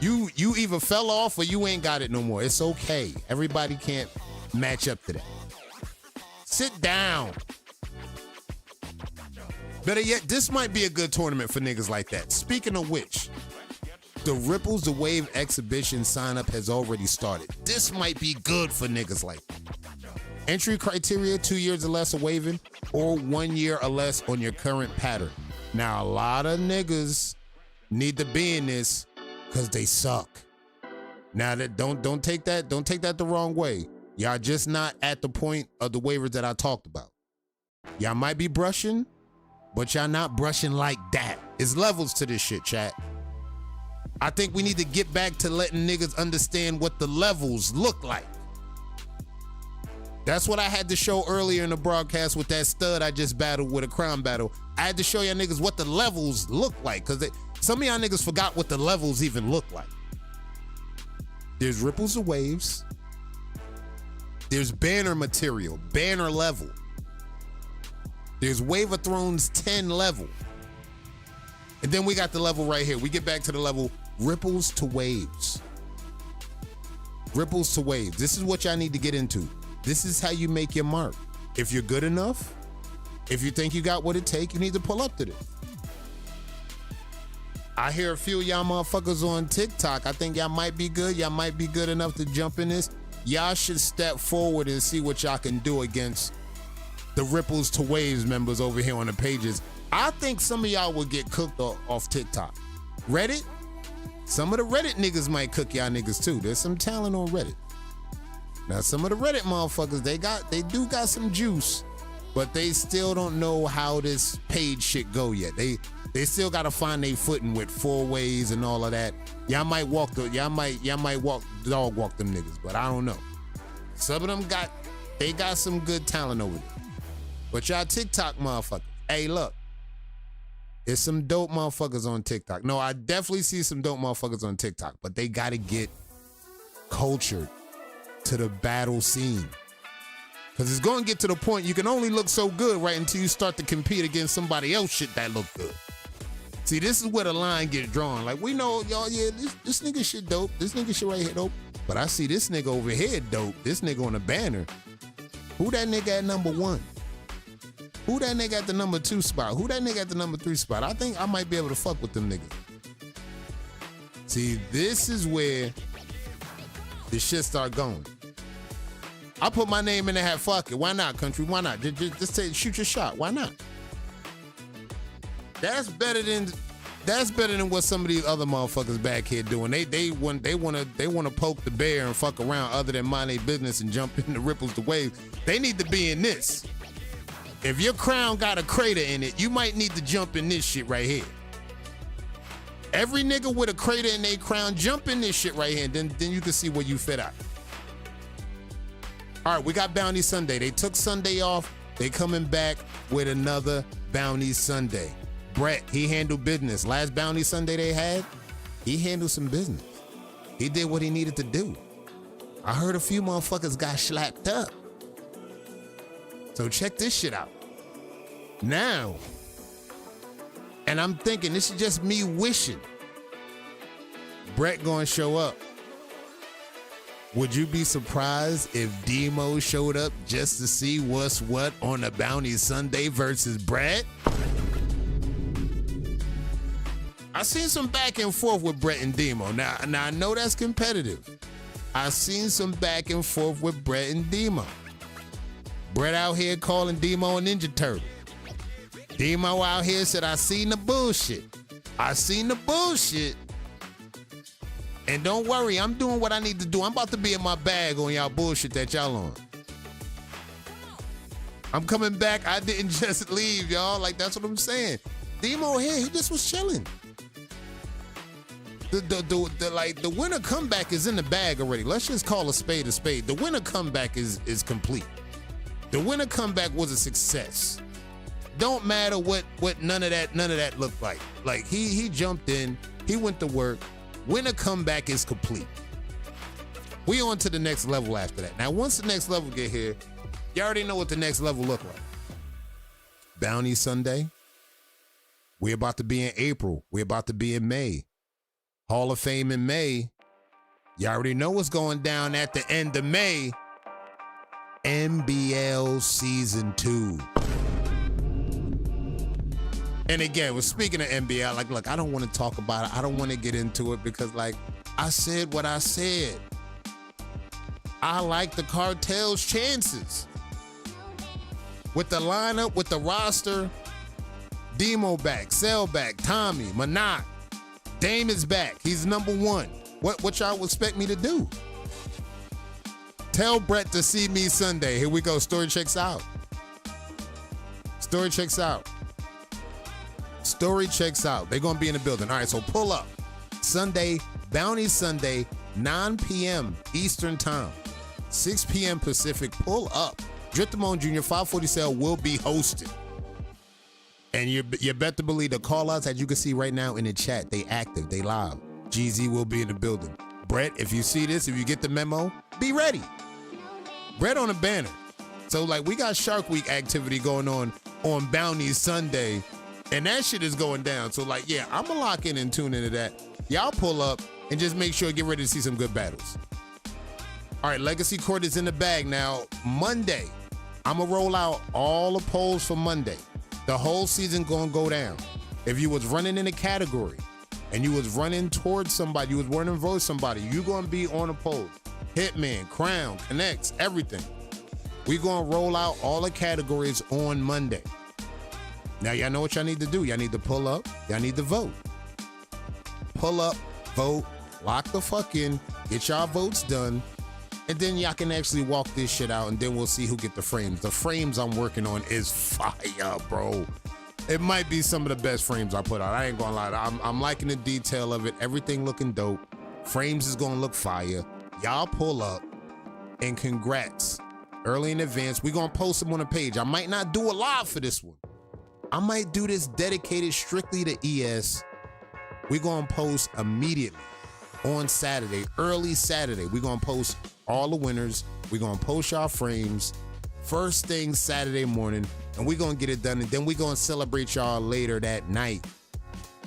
You either fell off or you ain't got it no more. It's okay. Everybody can't match up to that. Sit down. Better yet, this might be a good tournament for niggas like that. Speaking of which, the Ripples the Wave exhibition sign-up has already started. This might be good for niggas like that. Entry criteria, 2 years or less of waving, or 1 year or less on your current pattern. Now, a lot of niggas need to be in this because they suck. Now, that don't take that the wrong way. Y'all just not at the point of the waivers that I talked about. Y'all might be brushing, but y'all not brushing like that. It's levels to this shit, chat. I think we need to get back to letting niggas understand what the levels look like. That's what I had to show earlier in the broadcast with that stud I just battled with a crown battle. I had to show y'all niggas what the levels look like, because some of y'all niggas forgot what the levels even look like. There's ripples of waves. There's banner material, banner level. There's Wave of Thrones 10 level. And then we got the level right here. We get back to the level ripples to waves. Ripples to waves. This is what y'all need to get into. This is how you make your mark. If you're good enough, if you think you got what it takes, you need to pull up to this. I hear a few of y'all motherfuckers on TikTok. I think y'all might be good. Y'all might be good enough to jump in this. Y'all should step forward and see what y'all can do against the Ripples to Waves members over here on the pages. I think some of y'all will get cooked off TikTok. Reddit? Some of the Reddit niggas might cook y'all niggas too. There's some talent on Reddit. Now, some of the Reddit motherfuckers, they do got some juice, but they still don't know how this page shit go yet. They still gotta find their footing with 4 ways and all of that. Y'all might dog walk them niggas, but I don't know. Some of them got some good talent over there. But y'all TikTok motherfuckers, hey look, there's some dope motherfuckers on TikTok. No, I definitely see some dope motherfuckers on TikTok, but they gotta get cultured to the battle scene. Cause it's gonna get to the point you can only look so good right until you start to compete against somebody else shit that look good. See, this is where the line gets drawn. Like, we know, y'all, yeah, this nigga shit dope. This nigga shit right here dope. But I see this nigga over here dope. This nigga on the banner. Who that nigga at number 1? Who that nigga at the number 2 spot? Who that nigga at the number 3 spot? I think I might be able to fuck with them niggas. See, this is where the shit start going. I put my name in the hat, fuck it. Why not, country? Why not? Just say, shoot your shot. Why not? That's better than what some of these other motherfuckers back here doing. They want to poke the bear and fuck around other than mind their business and jump in the Ripples to Waves. They need to be in this. If your crown got a crater in it, you might need to jump in this shit right here. Every nigga with a crater in their crown, jump in this shit right here, and then you can see where you fit out. All right, we got Bounty Sunday. They took Sunday off. They coming back with another Bounty Sunday. Brett, he handled business. Last Bounty Sunday they had, he handled some business. He did what he needed to do. I heard a few motherfuckers got slapped up. So check this shit out. Now, and I'm thinking, this is just me wishing Brett gonna show up. Would you be surprised if Demo showed up just to see what's what on a Bounty Sunday versus Brett? I seen some back and forth with Brett and Demo. Now I know that's competitive. I seen some back and forth with Brett and Demo. Brett out here calling Demo a Ninja Turtle. Demo out here said, I seen the bullshit. I seen the bullshit. And don't worry, I'm doing what I need to do. I'm about to be in my bag on y'all bullshit that y'all on. I'm coming back. I didn't just leave, y'all. Like, that's what I'm saying. Demo here, he just was chilling. The winner comeback is in the bag already. Let's just call a spade a spade. The winner comeback is complete. The winner comeback was a success. Don't matter what none of that looked like. Like he jumped in, he went to work. Winner comeback is complete. We on to the next level after that. Now, once the next level get here, you already know what the next level look like. Bounty Sunday. We're about to be in April. We're about to be in May. Hall of Fame in May. You already know what's going down at the end of May. NBL Season 2. And again, we're speaking of NBL, like, look, I don't want to talk about it. I don't want to get into it because, like, I said what I said. I like the Cartel's chances. With the lineup, with the roster, Demo back, Cell back, Tommy, Manak, Dame is back. He's number 1. What y'all expect me to do? Tell Brett to see me Sunday. Here we go. Story checks out. Story checks out. Story checks out. They're going to be in the building. All right, so pull up. Sunday, Bounty Sunday, 9 p.m. Eastern Time, 6 p.m. Pacific. Pull up. Drip Damone Jr. 540 Cell will be hosted. And you better believe the call-outs that you can see right now in the chat, they active, they live. GZ will be in the building. Brett, if you see this, if you get the memo, be ready. Brett on a banner. So, like, we got Shark Week activity going on Bounty Sunday, and that shit is going down. So, like, yeah, I'm gonna lock in and tune into that. Y'all pull up and just make sure, get ready to see some good battles. All right, Legacy Court is in the bag. Now, Monday, I'm going to roll out all the polls for Monday. The whole season going to go down. If you was running in a category and you was running towards somebody, you was running to vote somebody, you going to be on the polls. Hitman, Crown, Connects, everything. We going to roll out all the categories on Monday. Now, y'all know what y'all need to do. Y'all need to pull up. Y'all need to vote. Pull up, vote, lock the fuck in, get y'all votes done, and then y'all can actually walk this shit out, and then we'll see who get the frames. The frames I'm working on is fire, bro. It might be some of the best frames I put out. I ain't gonna lie. I'm liking the detail of it. Everything looking dope. Frames is gonna look fire. Y'all pull up, and congrats. Early in advance, we gonna post them on the page. I might not do a live for this one. I might do this dedicated strictly to ES. We're gonna post immediately on Saturday, early Saturday. We're gonna post all the winners. We're gonna post y'all frames first thing Saturday morning, and we're gonna get it done. And then we're gonna celebrate y'all later that night,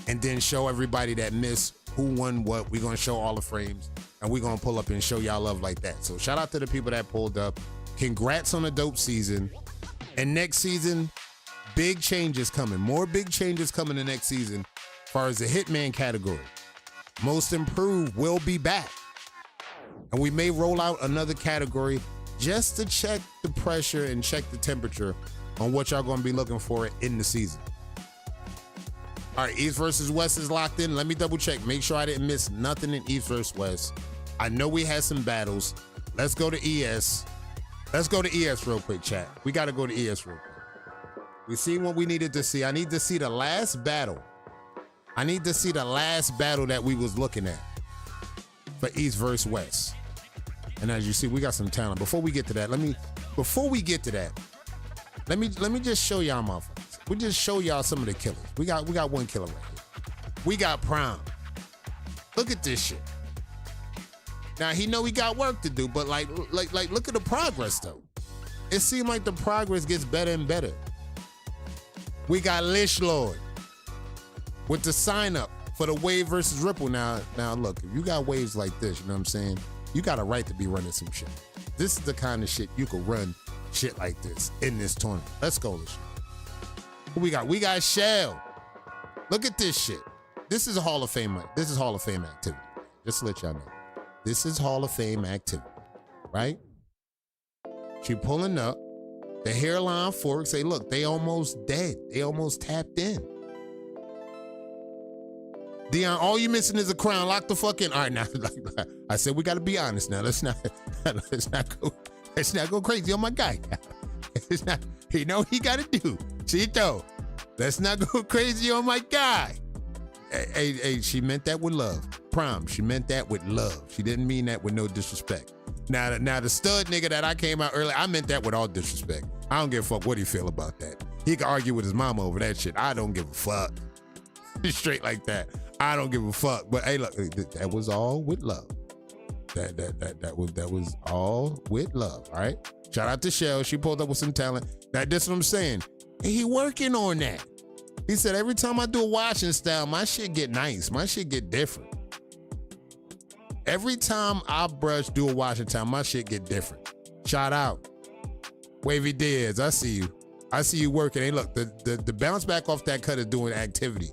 and then show everybody that missed who won what. We're gonna show all the frames, and we're gonna pull up and show y'all love like that. So shout out to the people that pulled up. Congrats on a dope season. And next season, big changes coming. More big changes coming the next season as far as the Hitman category. Most Improved will be back. And we may roll out another category just to check the pressure and check the temperature on what y'all gonna be looking for in the season. All right, East versus West is locked in. Let me double check. Make sure I didn't miss nothing in East versus West. I know we had some battles. Let's go to ES. Let's go to ES real quick, chat. We gotta go to ES real quick. We seen what we needed to see. I need to see the last battle. I need to see the last battle that we was looking at for East versus West. And as you see, we got some talent. Before we get to that, let me just show y'all motherfuckers. We just show y'all some of the killers. We got one killer right here. We got Prime. Look at this shit. Now he know he got work to do, but like look at the progress though. It seemed like the progress gets better and better. We got Lish Lord with the sign up for the Wave versus Ripple. Now look, if you got waves like this, you know what I'm saying? You got a right to be running some shit. This is the kind of shit you could run shit like this in this tournament. Let's go, Lish. Who we got? We got Shell. Look at this shit. This is a Hall of Fame. This is Hall of Fame activity. Just to let y'all know. This is Hall of Fame activity, right? She pulling up. The hairline fork say, look, they almost dead. They almost tapped in. Dion, all you missing is a crown. Lock the fuck in. All right, now, I said we got to be honest now. Let's not go crazy on my guy. It's not, he know what he got to do. Chito, let's not go crazy on my guy. Hey, she meant that with love. Prom, she meant that with love. She didn't mean that with no disrespect. Now the stud nigga that I came out earlier, I meant that with all disrespect. I don't give a fuck what he feel about that. He can argue with his mama over that shit. I don't give a fuck. Straight like that. I don't give a fuck. But hey, look, that was all with love. That was all with love. All right. Shout out to Shell. She pulled up with some talent. That's what I'm saying. Hey, he working on that. He said every time I do a washing style, my shit get nice. My shit get different. Every time I do a washing style, my shit get different. Shout out. Wavy Diaz, I see you. I see you working. Hey, look, the bounce back off that cut is doing activity.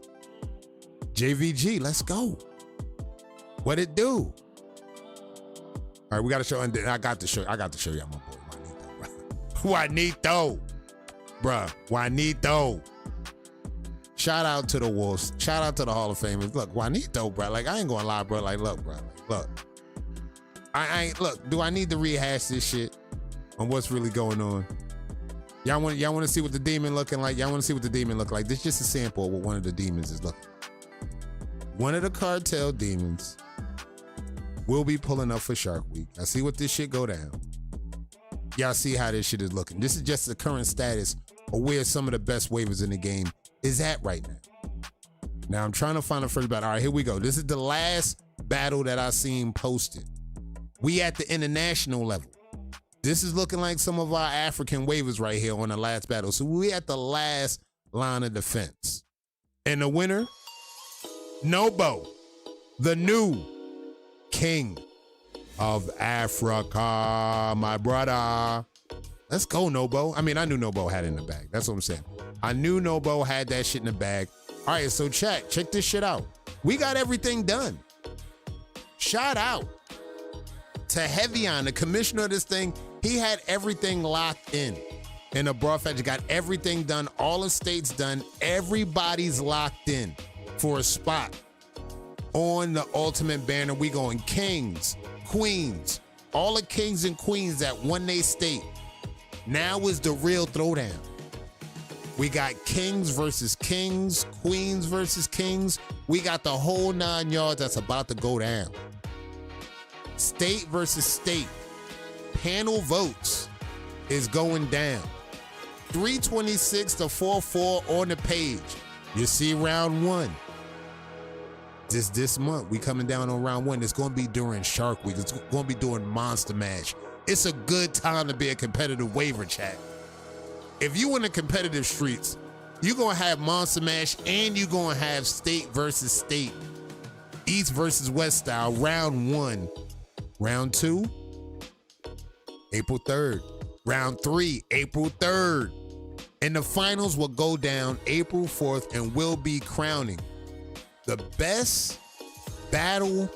JVG, let's go. What it do? All right, we got to show, and I got to show y'all my boy, Juanito. Bruh, Juanito. Shout out to the Wolves. Shout out to the Hall of Famers. Look, Juanito, bro. Like, I ain't gonna lie, bro. Like, look, bro. Like, look. I ain't, look, do I need to rehash this shit on what's really going on? Y'all want to see what the demon looking like? Y'all want to see what the demon look like? This is just a sample of what one of the demons is looking. One of the cartel demons will be pulling up for Shark Week. I see what this shit go down. Y'all see how this shit is looking. This is just the current status of where some of the best waivers in the game is at right now. Now I'm trying to find the first battle. All right, here we go. This is the last battle that I seen posted. We at the international level. This is looking like some of our African waivers right here on the last battle. So we at the last line of defense. And the winner, Nobo, the new king of Africa, my brother. Let's go, Nobo. I mean, I knew Nobo had it in the bag. That's what I'm saying. I knew Nobo had that shit in the bag. All right, so check this shit out. We got everything done. Shout out to Heavyon, the commissioner of this thing. He had everything locked in. And the Broadfetch got everything done. All the states done. Everybody's locked in for a spot on the ultimate banner. We going kings, queens, all the kings and queens that won their state. Now is the real throwdown. We got kings versus kings, queens versus kings. We got the whole 9 yards that's about to go down. State versus state. Panel votes is going down. 326 to 44 on the page. You see round 1. This month, we coming down on round 1. It's going to be during Shark Week. It's going to be during Monster Mash. It's a good time to be a competitive waiver, chat. If you in the competitive streets, you're going to have Monster Mash and you're going to have state versus state, East versus West style, round 1. Round 2, April 3rd. Round 3, April 3rd. And the finals will go down April 4th and will be crowning the best battle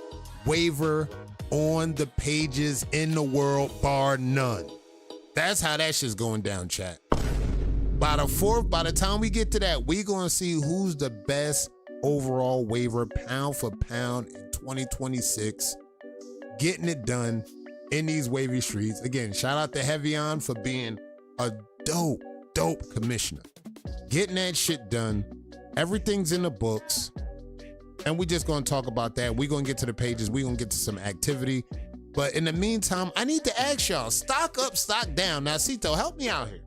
waiver on the pages in the world, bar none. That's how that shit's going down, chat. By the time we get to that, we gonna see who's the best overall waiver pound for pound in 2026. Getting it done in these wavy streets. Again, shout out to Heavyon for being a dope commissioner. Getting that shit done. Everything's in the books. And we just gonna talk about that. We're gonna get to the pages. We're gonna get to some activity. But in the meantime, I need to ask y'all, stock up, stock down. Now, Cito, help me out here.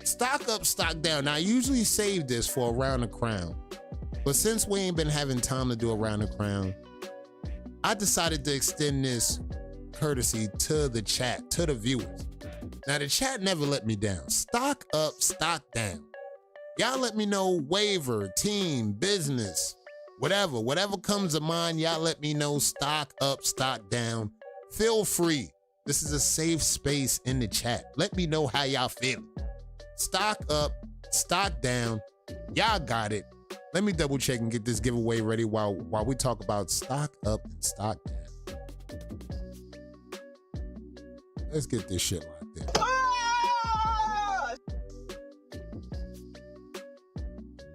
Stock up, stock down. Now, I usually save this for Around the Crown. But since we ain't been having time to do Around the Crown, I decided to extend this courtesy to the chat, to the viewers. Now, the chat never let me down. Stock up, stock down. Y'all let me know waiver, team, business, whatever comes to mind, y'all let me know. Stock up, stock down. Feel free. This is a safe space in the chat. Let me know how y'all feeling. Stock up, stock down. Y'all got it. Let me double check and get this giveaway ready while we talk about stock up and stock down. Let's get this shit locked in.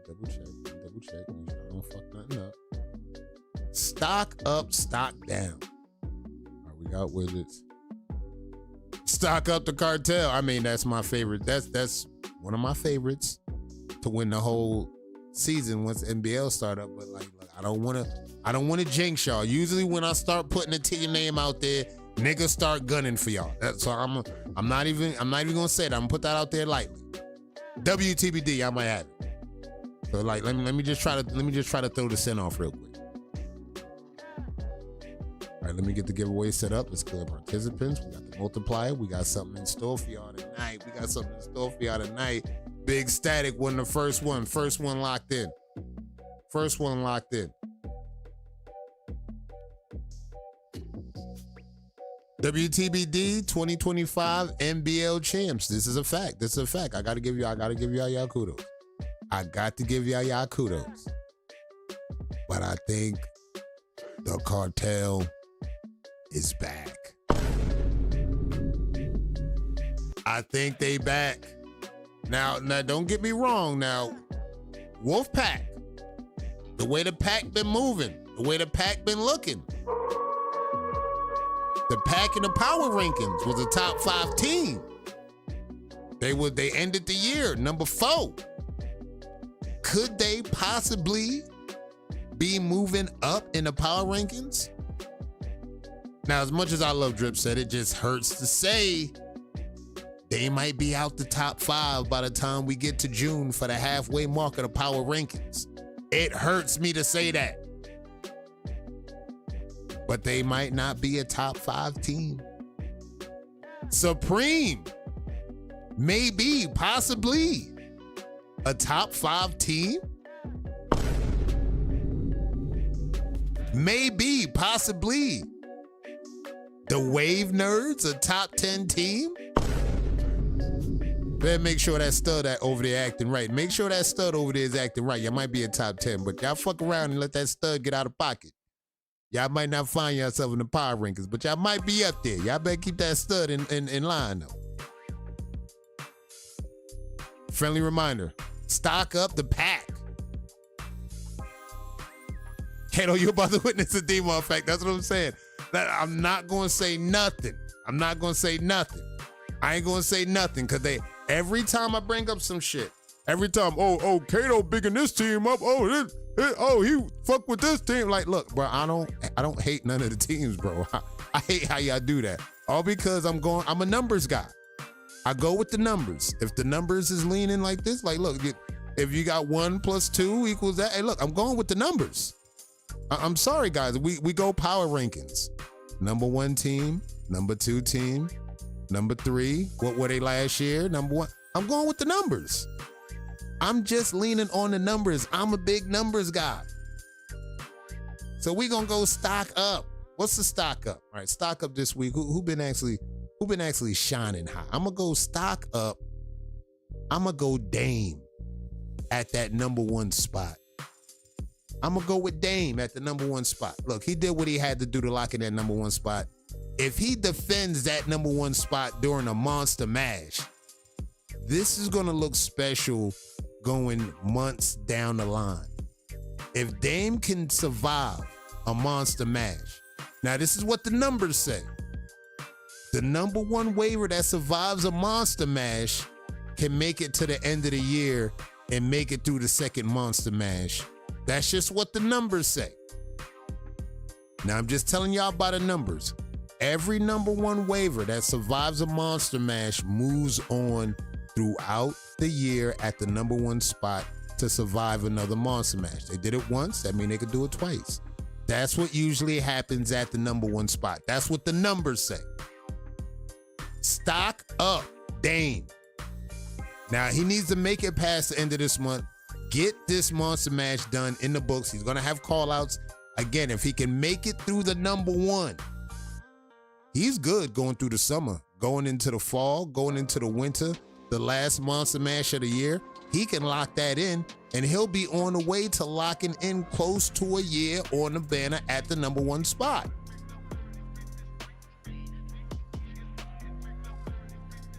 Double check. Make sure I don't fuck nothing up. Stock up, stock down. All right, we got widgets. Stock up the cartel. I mean, that's my favorite. That's one of my favorites to win the whole season once NBL start up. But like I don't want to jinx y'all. Usually when I start putting the team name out there, niggas start gunning for y'all. So I'm not even gonna say that. I'm gonna put that out there lightly. WTBD, I might have it. So like let me just try to throw this in off real quick. All right, let me get the giveaway set up. Let's clear participants. We got the multiplier. We got something in store for y'all tonight. Big Static won the first one. First one locked in. WTBD 2025 NBL champs. This is a fact. I gotta give y'all kudos. But I think the cartel is back. I think they back. Now don't get me wrong. Now, Wolfpack, the way the pack been moving, the way the pack been looking. The pack in the power rankings was a top 5 team. They ended the year number 4. Could they possibly be moving up in the power rankings? Now, as much as I love Drip Set, it just hurts to say they might be out the top 5 by the time we get to June for the halfway mark of the power rankings. It hurts me to say that. But they might not be a top 5 team. Supreme, maybe, possibly a top 5 team. Maybe, possibly. The Wave Nerds, a top 10 team? Better make sure that stud over there acting right. Make sure that stud over there is acting right. Y'all might be a top 10, but y'all fuck around and let that stud get out of pocket. Y'all might not find yourself in the power rankings, but y'all might be up there. Y'all better keep that stud in line, though. Friendly reminder, stock up the pack. Kato, you're about to witness a demon effect. That's what I'm saying. I'm not going to say nothing. I'm not going to say nothing. I ain't going to say nothing because every time I bring up some shit, every time, Kato bigging this team up. He fuck with this team. Like, look, bro, I don't hate none of the teams, bro. I hate how y'all do that. All because I'm a numbers guy. I go with the numbers. If the numbers is leaning like this, like, look, if you got 1 + 2 equals that, hey, look, I'm going with the numbers. I'm sorry, guys. We go power rankings. Number 1 team, number 2 team, number 3. What were they last year? Number 1. I'm going with the numbers. I'm just leaning on the numbers. I'm a big numbers guy. So we gonna go stock up. What's the stock up? All right, stock up this week. Who been actually shining high? I'm gonna go stock up. I'm gonna go Dame at that number 1 spot. I'm gonna go with Dame at the number 1 spot. Look, he did what he had to do to lock in that number 1 spot. If he defends that number 1 spot during a monster mash, this is gonna look special going months down the line. If Dame can survive a monster mash, now this is what the numbers say. The number 1 waiver that survives a monster mash can make it to the end of the year and make it through the second monster mash. That's just what the numbers say. Now I'm just telling y'all by the numbers. Every number 1 waiver that survives a monster mash moves on throughout the year at the number 1 spot to survive another monster mash. They did it once, that means they could do it twice. That's what usually happens at the number 1 spot. That's what the numbers say. Stock up, Dame. Now he needs to make it past the end of this month. Get this monster mash done in the books. He's gonna have call outs. Again, if he can make it through the number 1, he's good going through the summer, going into the fall, going into the winter, the last monster mash of the year. He can lock that in, and he'll be on the way to locking in close to a year on the banner at the number 1 spot.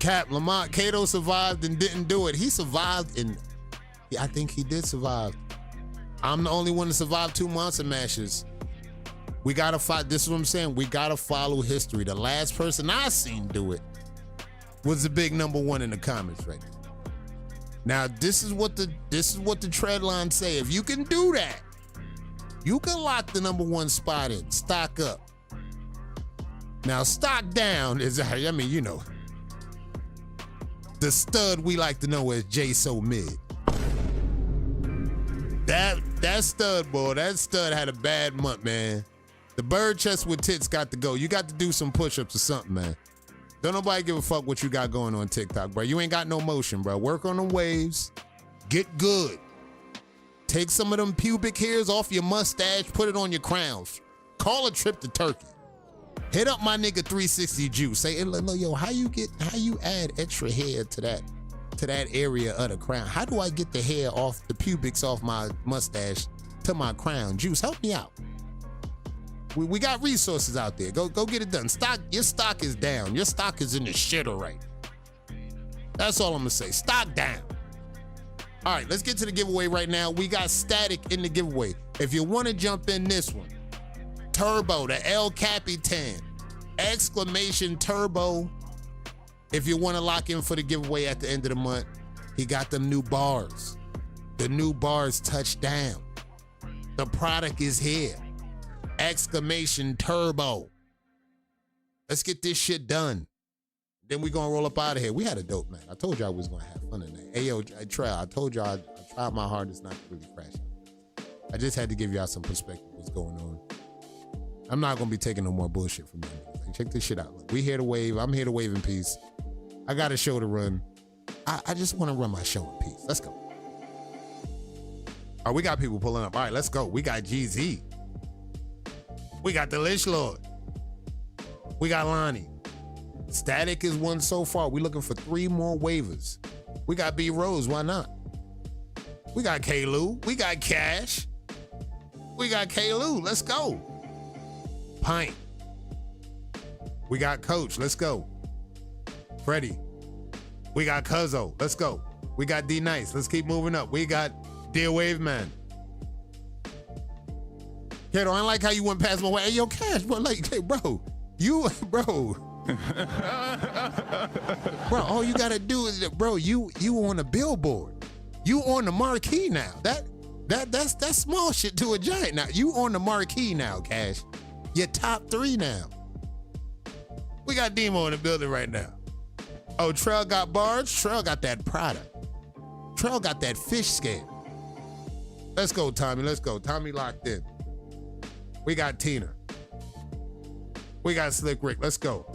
Cap, Lamont, Kato survived and didn't do it. He survived, and I think he did survive. I'm the only one to survive 2 monster mashes. We gotta fight. This is what I'm saying. We gotta follow history. The last person I seen do it was the big number 1 in the comments right now. Now this is what the trend lines say. If you can do that, you can lock the number 1 spot in. Stock up. Now stock down is, I mean, you know, the stud we like to know as J So Mid. That stud, boy, that stud had a bad month, man. The bird chest with tits got to go. You got to do some push-ups or something, man. Don't nobody give a fuck what you got going on TikTok, bro. You ain't got no motion, bro. Work on the waves. Get good. Take some of them pubic hairs off your mustache. Put it on your crowns. Call a trip to Turkey. Hit up my nigga 360 Juice. Say, yo, how you add extra hair to that area of the crown? How do I get the hair off the pubics off my mustache to my crown? Juice, help me out. We got resources out there. Go get it done. Your stock is down. Your stock is in the shitter right now. That's all I'm gonna say. Stock down. All right, let's get to the giveaway right now. We got static in the giveaway. If you want to jump in this one, Turbo, the El Capitan, exclamation Turbo. If you want to lock in for the giveaway at the end of the month, he got them new bars. The new bars touched down. The product is here. Exclamation Turbo. Let's get this shit done. Then we gonna roll up out of here. We had a dope night. I told y'all we was gonna have fun tonight. Hey yo, I told y'all I tried my hardest not to really crash. I just had to give y'all some perspective of what's going on. I'm not gonna be taking no more bullshit from you. Like, check this shit out. Look, we here to wave. I'm here to wave in peace. I got a show to run. I just want to run my show in peace. Let's go. All right, we got people pulling up. All right, let's go. We got GZ. We got the Lish Lord. We got Lonnie. Static is one so far. We looking for 3 more waivers. We got B Rose. Why not? We got K-Lou. We got Cash. We got K-Lou. Let's go. Pint. We got Coach. Let's go. Freddie. We got Cuzzo. Let's go. We got D Nice. Let's keep moving up. We got Dear Wave Man. Kato, I like how you went past my way. Hey, yo, Cash, bro. Like, hey, bro. Bro, all you gotta do is, bro, you on a billboard. You on the marquee now. That's small shit to a giant now. You on the marquee now, Cash. You're top 3 now. We got Demo in the building right now. Oh, Trell got bars. Trell got that product. Trell got that fish scale. Let's go, Tommy. Let's go. Tommy locked in. We got Tina. We got Slick Rick. Let's go.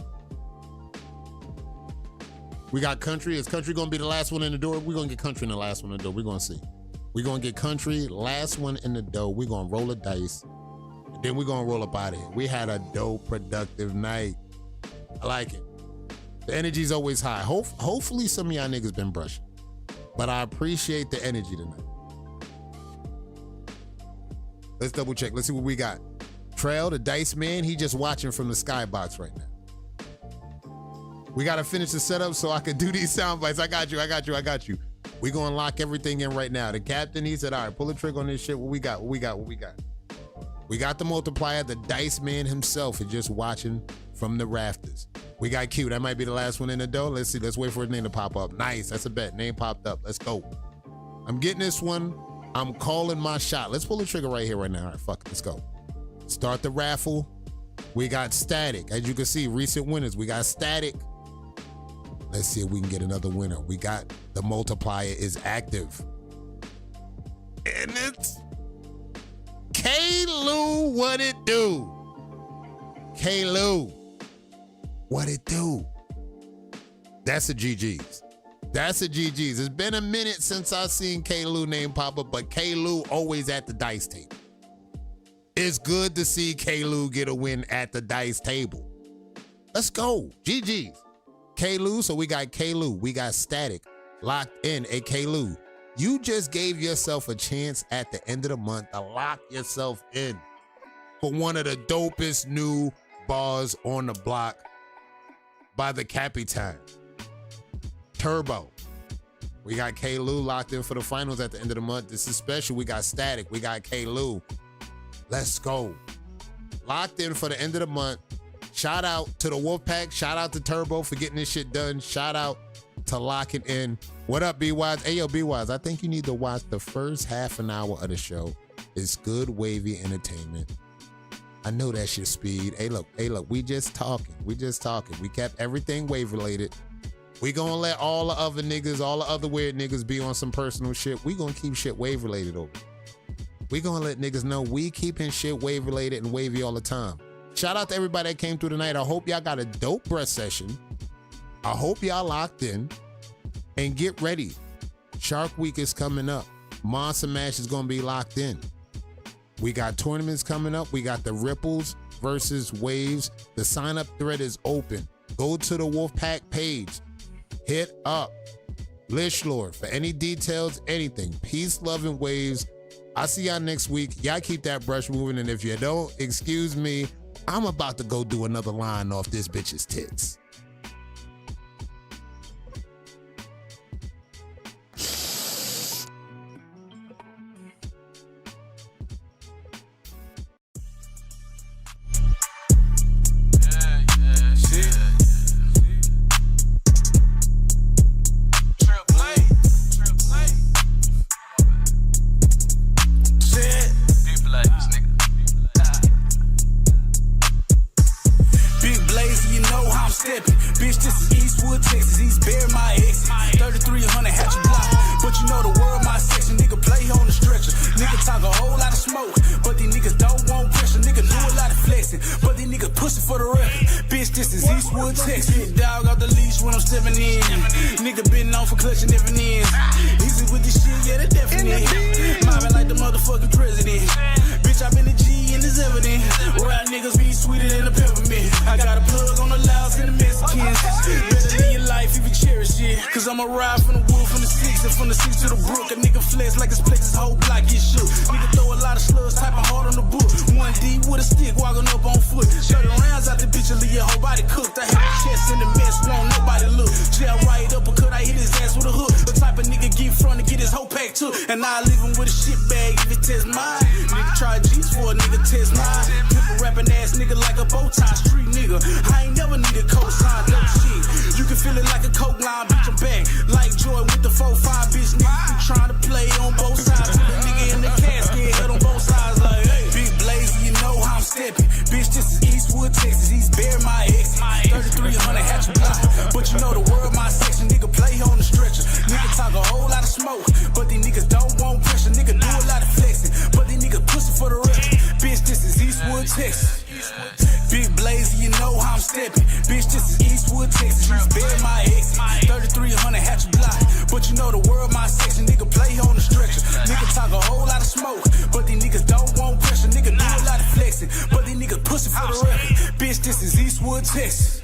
We got Country. Is Country gonna be the last one in the door? We're gonna get Country in the last one in the door. We're gonna see. We're gonna get Country, last one in the door. We're gonna roll a dice. And then we're gonna roll up out of here. We had a dope, productive night. I like it. The energy's always high. Hopefully some of y'all niggas been brushing. But I appreciate the energy tonight. Let's double check. Let's see what we got. Trail, the dice man, he just watching from the skybox right now. We gotta finish the setup so I can do these sound bites. I got you. We gonna lock everything in right now. The captain, he said, all right, pull the trigger on this shit. What we got? We got the multiplier. The dice man himself is just watching from the rafters. We got Q. That might be the last one in the door. Let's see. Let's wait for his name to pop up. Nice. That's a bet. Name popped up. Let's go. I'm getting this one. I'm calling my shot. Let's pull the trigger right here, right now. All right, fuck it. Let's go. Start the raffle. We got Static. As you can see, recent winners. We got Static. Let's see if we can get another winner. We got the multiplier is active. And it's K-Lou, what it do? K-Lou, what it do? That's a GG's. That's a GG's. It's been a minute since I seen K-Lou name pop up, but K-Lou always at the dice table. It's good to see K-Lou get a win at the dice table. Let's go, GG's. K-Lou, so we got K-Lou, we got Static, locked in, a K-Lou. You just gave yourself a chance at the end of the month to lock yourself in for one of the dopest new bars on the block by the Capitan. Turbo. We got K-Lou locked in for the finals at the end of the month. This is special. We got Static, we got K-Lou. Let's go. Locked in for the end of the month. Shout out to the Wolfpack. Shout out to Turbo for getting this shit done. Shout out to locking in. What up, B-Wise? Hey, yo, B-Wise, I think you need to watch the first half an hour of the show. It's good, wavy entertainment. I know that's your speed. Hey, look, we just talking. We kept everything wave related. We gonna let all the other niggas, all the other weird niggas be on some personal shit. We gonna keep shit wave related over. We gonna let niggas know we keeping shit wave related and wavy all the time. Shout out to everybody that came through tonight. I hope y'all got a dope breath session. I hope y'all locked in. And get ready. Shark Week is coming up. Monster Mash is gonna be locked in. We got tournaments coming up. We got the Ripples versus Waves. The sign up thread is open. Go to the Wolfpack page. Hit up Lish Lord for any details, anything. Peace, love, and waves. I'll see y'all next week. Y'all keep that brush moving. And if you don't, excuse me, I'm about to go do another line off this bitch's tits. bitch, I been a G and it's evident. Rap niggas be sweeter than a peppermint. I got a plug on the Laos and the Mexicans. Better live your life if you cherish it. Cause I'ma ride from the wood, from the six, and from the six to the brook. A nigga flex like his plexus, whole block get shook. Nigga throw a lot of slugs, typing hard on the book. 1D with a stick, walking up on foot. 30 rounds out the bitch and leave your whole body cooked. I had a chest in the mess, won't nobody look. Jail right up, or could I hit his ass with a hook? The type of nigga get front and get his whole pack took. And I leave him with a shit bag if it test mine. Nigga try G's for a nigga test mine. Pimp a rapping ass nigga like a bow tie, street nigga. I ain't never need a cosign, dope shit. You can feel it like a coke line, bitch, I'm back. Like Jordan with the 4-5, bitch, nigga be trying to play on both sides. Put a nigga in the casket, head on both sides like, hey. Big blaze, you know how I'm stepping. Bitch, this is Eastwood, Texas, he's bare my ex. 3300 hatch a block, but you know the world my section. Nigga play on the stretcher. Nigga talk a whole lot of smoke, but these niggas don't want pressure. Nigga do a lot of flexing, but these niggas pussy for the record. Bitch, this is Eastwood, Texas. Big blaze, you know how I'm stepping. Bitch, this is Eastwood, Texas. He's bare my ex. 3300 hatch a block, but you know the world my section. Nigga play on the stretcher. Nigga talk a whole lot of smoke, but these niggas don't want pressure. Nigga do a lot of flexing, but these niggas pussy for the record. Bitch, this is Eastwood, Texas.